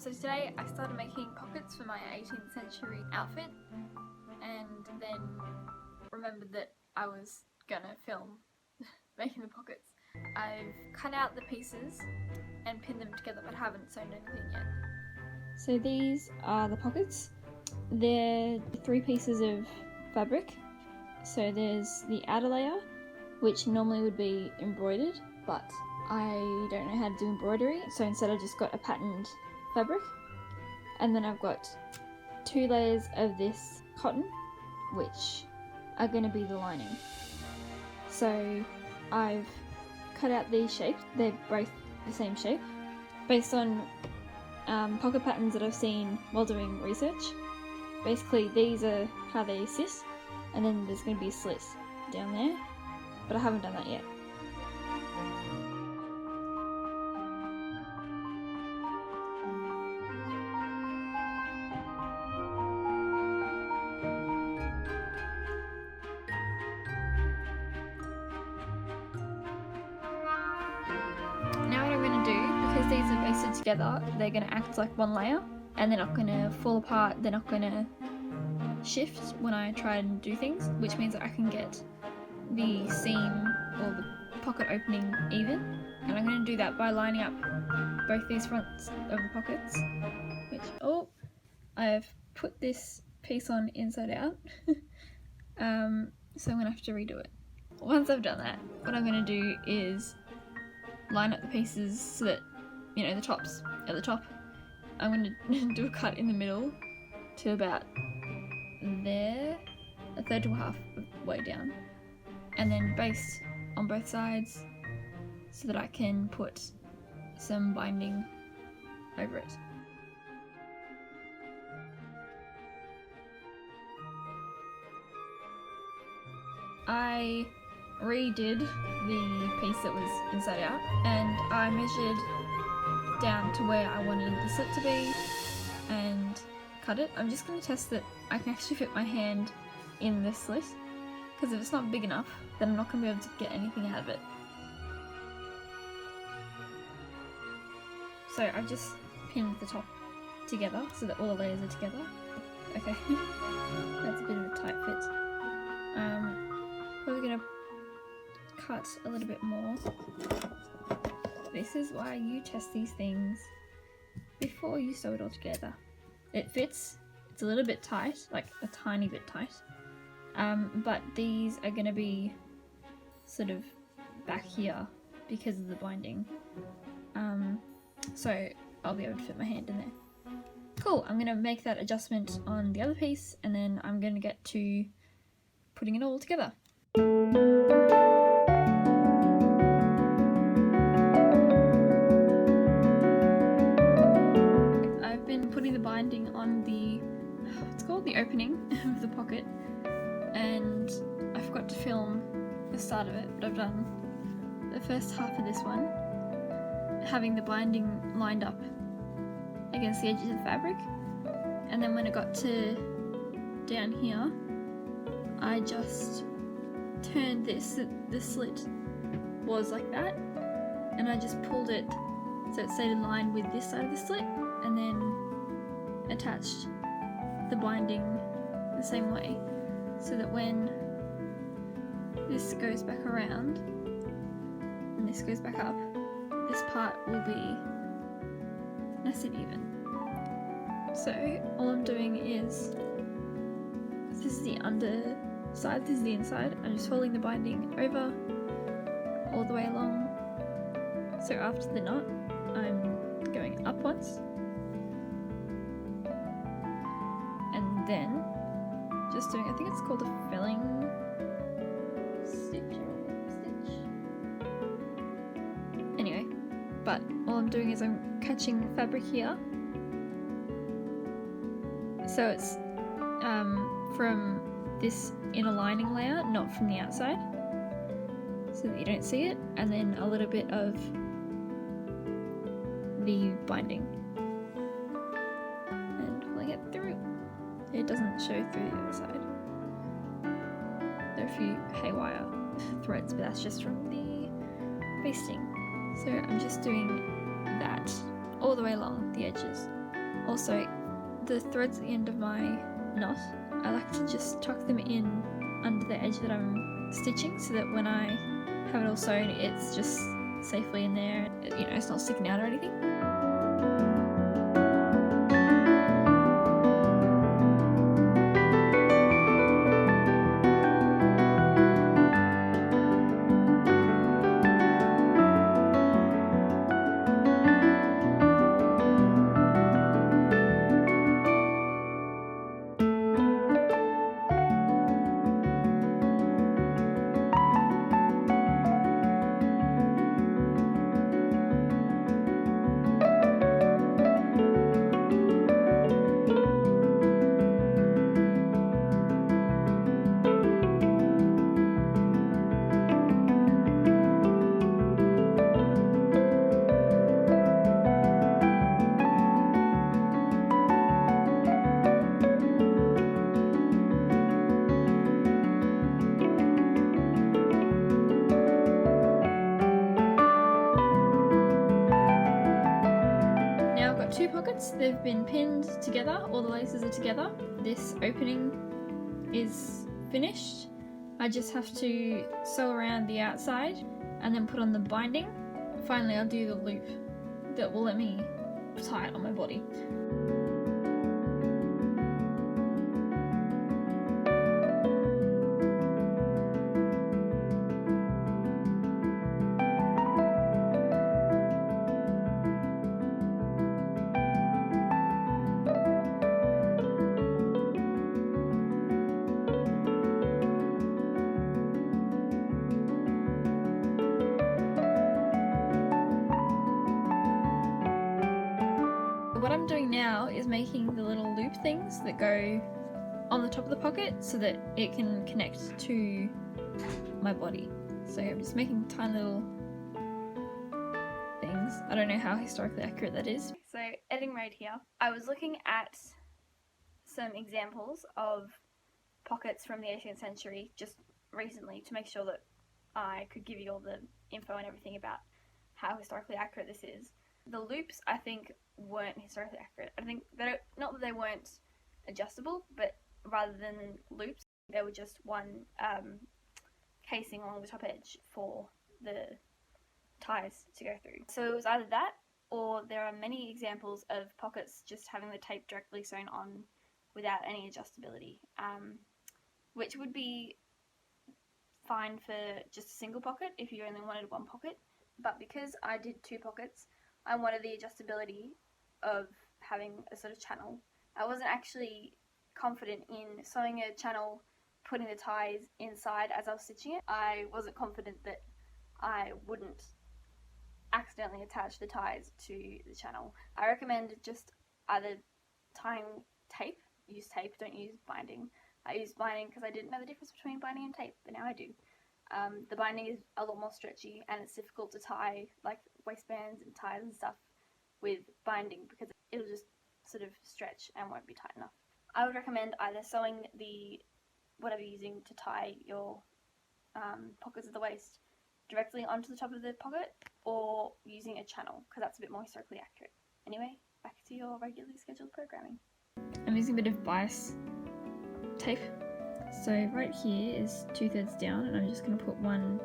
So today I started making pockets for my 18th century outfit, and then remembered that I was gonna film making the pockets. I've cut out the pieces and pinned them together, but haven't sewn anything yet. So these are the pockets. They're 3 pieces of fabric. So there's the outer layer, which normally would be embroidered, but I don't know how to do embroidery, so instead I just got a patterned fabric. And then I've got 2 layers of this cotton, which are going to be the lining. So I've cut out these shapes. They're both the same shape based on pocket patterns that I've seen while doing research. Basically these are how they sit, and then there's going to be a slit down there, but I haven't done that yet. Now what I'm going to do, because these are basted together, they're going to act like one layer, and they're not going to fall apart, they're not going to shift when I try and do things, which means that I can get the seam or the pocket opening even. And I'm going to do that by lining up both these fronts of the pockets, which, I've put this piece on inside out, so I'm going to have to redo it. Once I've done that, what I'm going to do is line up the pieces so that, the tops at the top. I'm going to do a cut in the middle to about there, a third to a half way down, and then baste on both sides so that I can put some binding over it. I redid the piece that was inside out, and I measured down to where I wanted the slit to be and cut it. I'm just going to test that I can actually fit my hand in this slit, because if it's not big enough, then I'm not going to be able to get anything out of it. So I've just pinned the top together so that all the layers are together. Okay, that's a bit of a tight fit. We're going to cut a little bit more. This is why you test these things before you sew it all together. It fits. It's a little bit tight, like a tiny bit tight, but these are going to be sort of back here because of the binding, so I'll be able to fit my hand in there. Cool, I'm going to make that adjustment on the other piece, and then I'm going to get to putting it all together. I've been putting the binding on the, it's called the opening of the pocket, and I forgot to film the start of it, but I've done the first half of this one, having the binding lined up against the edges of the fabric, and then when it got to down here, I just turned this, the slit was like that, and I just pulled it so it stayed in line with this side of the slit, and then attached the binding the same way, so that when this goes back around and this goes back up, this part will be nice and even. So all I'm doing is, this is the underside, this is the inside, I'm just folding the binding over all the way along. So after the knot, I'm going up once, and then just doing, I think it's called a felling stitch or stitch. Anyway, but all I'm doing is I'm catching fabric here, so it's from this inner lining layer, not from the outside, so that you don't see it, and then a little bit of the binding and pulling it through. It doesn't show through the other side. There are a few haywire threads, but that's just from the basting. So I'm just doing that all the way along the edges. Also, the threads at the end of my knot, I like to just tuck them in under the edge that I'm stitching, so that when I have it all sewn, it's just safely in there. You know, it's not sticking out or anything. Two pockets, they've been pinned together, all the laces are together. This opening is finished. I just have to sew around the outside and then put on the binding. Finally, I'll do the loop that will let me tie it on my body. What I'm doing now is making the little loop things that go on the top of the pocket so that it can connect to my body. So I'm just making tiny little things. I don't know how historically accurate that is. So editing mode here. I was looking at some examples of pockets from the 18th century just recently to make sure that I could give you all the info and everything about how historically accurate this is. The loops, I think, weren't historically accurate. I think not that they weren't adjustable, but rather than loops, they were just one casing along the top edge for the ties to go through. So it was either that, or there are many examples of pockets just having the tape directly sewn on without any adjustability, which would be fine for just a single pocket if you only wanted one pocket. But because I did two pockets, I wanted the adjustability of having a sort of channel. I wasn't actually confident in sewing a channel, putting the ties inside as I was stitching it. I wasn't confident that I wouldn't accidentally attach the ties to the channel. I recommend just either tying tape, use tape, don't use binding. I used binding because I didn't know the difference between binding and tape, but now I do. The binding is a lot more stretchy and it's difficult to tie like waistbands and ties and stuff with binding because it'll just sort of stretch and won't be tight enough. I would recommend either sewing whatever you're using to tie your pockets of the waist directly onto the top of the pocket, or using a channel because that's a bit more historically accurate. Anyway, back to your regularly scheduled programming. I'm using a bit of bias tape. So right here is 2/3 down, and I'm just going to put one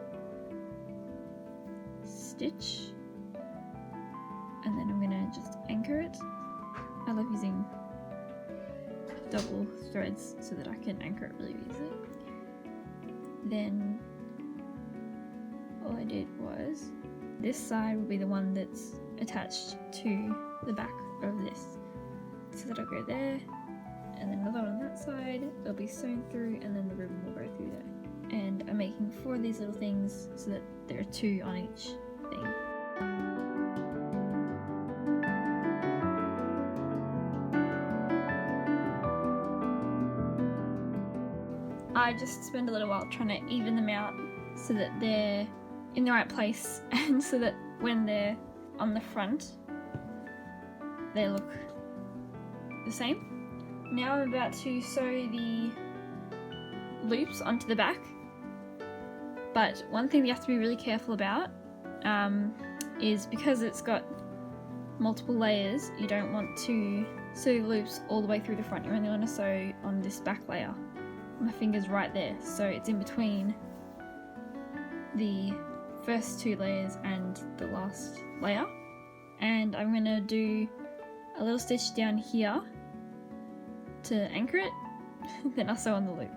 stitch and then I'm going to just anchor it. I love using double threads so that I can anchor it really easily. Then all I did was, this side will be the one that's attached to the back of this. So that'll go there, and then another one on that side, it'll be sewn through, and then the ribbon will go through there. And I'm making 4 of these little things so that there are 2 on each thing. I just spend a little while trying to even them out so that they're in the right place, and so that when they're on the front they look the same. Now I'm about to sew the loops onto the back, but one thing you have to be really careful about is because it's got multiple layers, you don't want to sew your loops all the way through the front. You only want to sew on this back layer. My finger's right there, so it's in between the first 2 layers and the last layer. And I'm going to do a little stitch down here to anchor it, then I'll sew on the loop.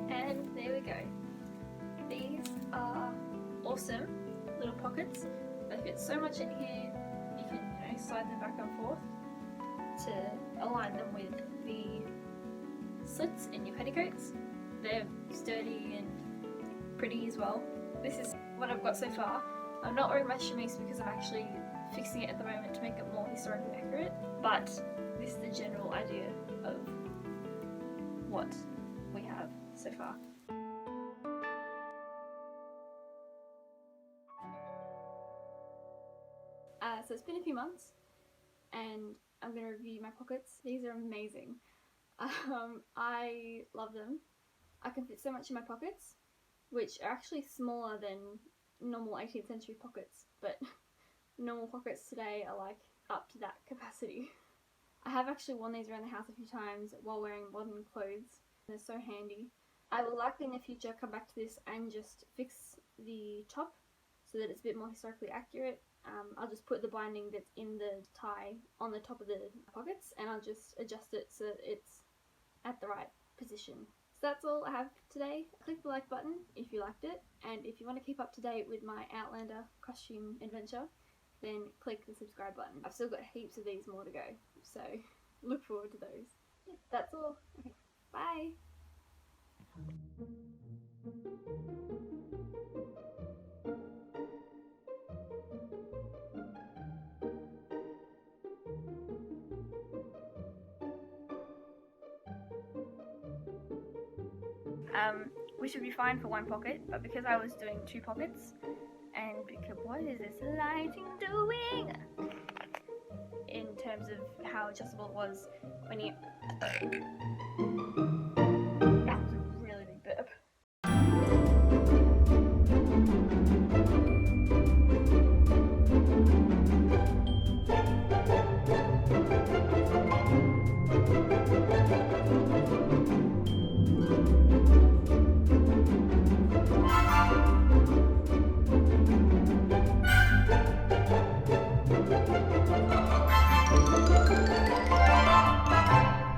And there we go. These are awesome little pockets. They fit so much in here. You can, slide them back and forth to align them with the slits in your petticoats. They're sturdy and pretty as well. This is what I've got so far. I'm not wearing my chemise because I'm actually fixing it at the moment to make it more historically accurate, but this is the general idea of what we have so far. So it's been a few months and I'm going to review my pockets. These are amazing. I love them. I can fit so much in my pockets, which are actually smaller than normal 18th century pockets, but normal pockets today are like up to that capacity. I have actually worn these around the house a few times while wearing modern clothes. They're so handy. I will likely in the future come back to this and just fix the top so that it's a bit more historically accurate. I'll just put the binding that's in the tie on the top of the pockets and I'll just adjust it so that it's at the right position. So that's all I have today. Click the like button if you liked it, and if you want to keep up to date with my Outlander costume adventure, then click the subscribe button. I've still got heaps of these more to go, so look forward to those. Yeah, that's all. Okay, bye! We should be fine for one pocket, but because I was doing 2 pockets, and because what is this lighting doing? In terms of how adjustable it was when you